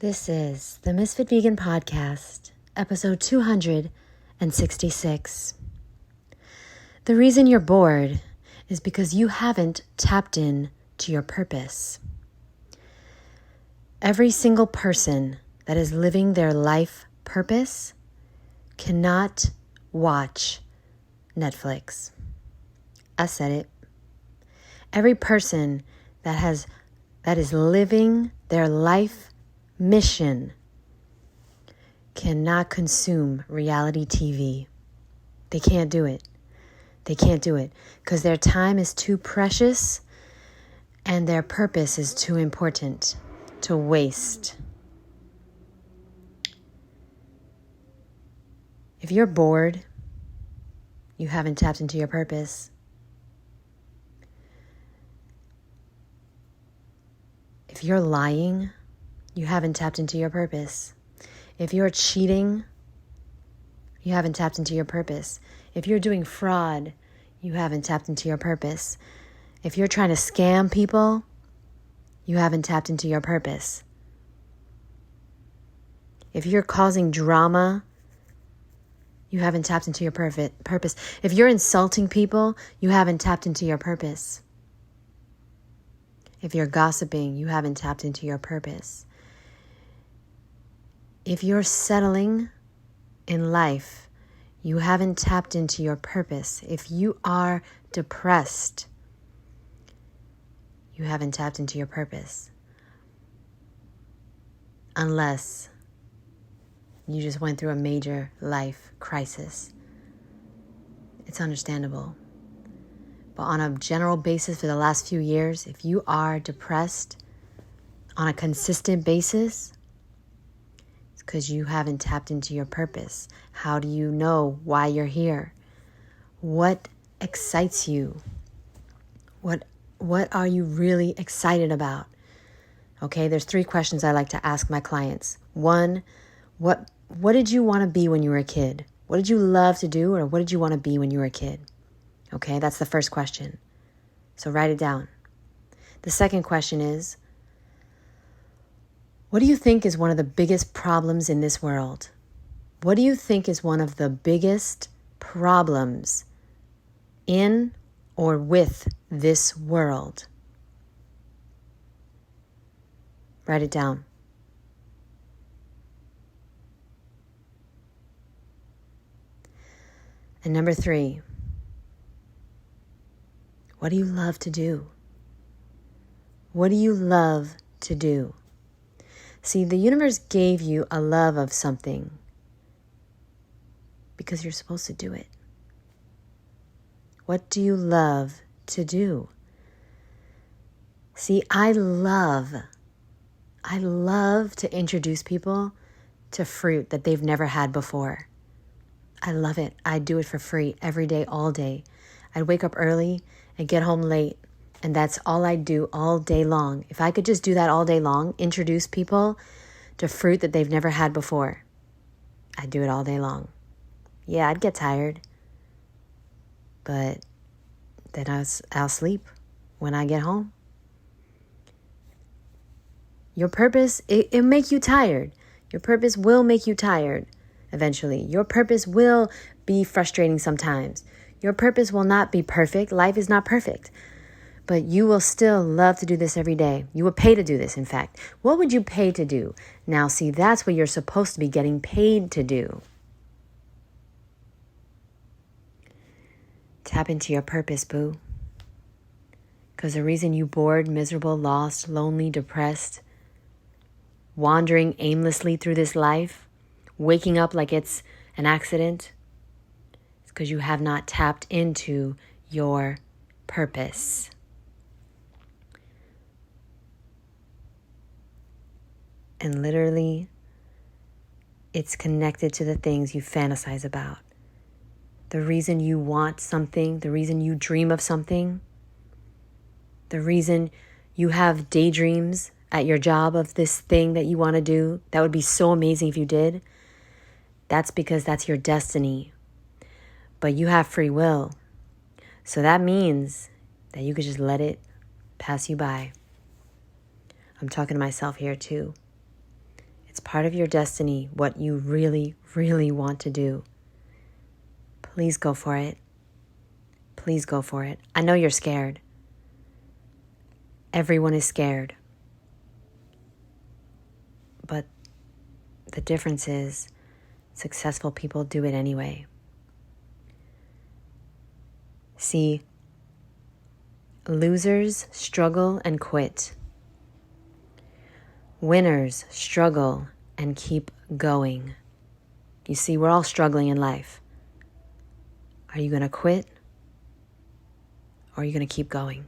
This is the Ms.FitVegan podcast, episode 266. The reason you're bored is because you haven't tapped in to your purpose. Every single person that is living their life purpose cannot watch Netflix. I said it. Every person that is living their life mission cannot consume reality TV. They can't do it. They can't do it because their time is too precious and their purpose is too important to waste. If you're bored, you haven't tapped into your purpose. If you're lying, you haven't tapped into your purpose. If you're cheating, you haven't tapped into your purpose. If you're doing fraud, you haven't tapped into your purpose. If you're trying to scam people, you haven't tapped into your purpose. If you're causing drama, you haven't tapped into your purpose. If you're insulting people, you haven't tapped into your purpose. If you're gossiping, you haven't tapped into your purpose. If you're settling in life, you haven't tapped into your purpose. If you are depressed, you haven't tapped into your purpose. Unless you just went through a major life crisis. It's understandable. But on a general basis for the last few years, if you are depressed on a consistent basis, it's because you haven't tapped into your purpose. How do you know why you're here? What excites you? What are you really excited about? Okay, there's 3 questions I like to ask my clients. 1, what did you want to be when you were a kid? What did you love to do, or what did you want to be when you were a kid? Okay, that's the first question. So write it down. The second question is, what do you think is one of the biggest problems in this world? What do you think is one of the biggest problems in or with this world? Write it down. And number 3, what do you love to do? What do you love to do? See, the universe gave you a love of something because you're supposed to do it. What do you love to do? See, I love to introduce people to fruit that they've never had before. I love it. I do it for free every day, all day. I'd wake up early and get home late, and that's all I do all day long. If I could just do that all day long, introduce people to fruit that they've never had before, I'd do it all day long. Yeah, I'd get tired, but then I'll sleep when I get home. Your purpose, it'll make you tired. Your purpose will make you tired eventually. Your purpose will be frustrating sometimes. Your purpose will not be perfect. Life is not perfect. But you will still love to do this every day. You will pay to do this, in fact. What would you pay to do? Now, see, that's what you're supposed to be getting paid to do. Tap into your purpose, boo. Because the reason you bored, miserable, lost, lonely, depressed, wandering aimlessly through this life, waking up like it's an accident, is because you have not tapped into your purpose. And literally, it's connected to the things you fantasize about. The reason you want something, the reason you dream of something, the reason you have daydreams at your job of this thing that you want to do, that would be so amazing if you did. That's because that's your destiny. But you have free will. So that means that you could just let it pass you by. I'm talking to myself here too. It's part of your destiny, what you really, really want to do. Please go for it. Please go for it. I know you're scared. Everyone is scared. But the difference is successful people do it anyway. See, losers struggle and quit. Winners struggle and keep going. You see, we're all struggling in life. Are you going to quit or are you going to keep going?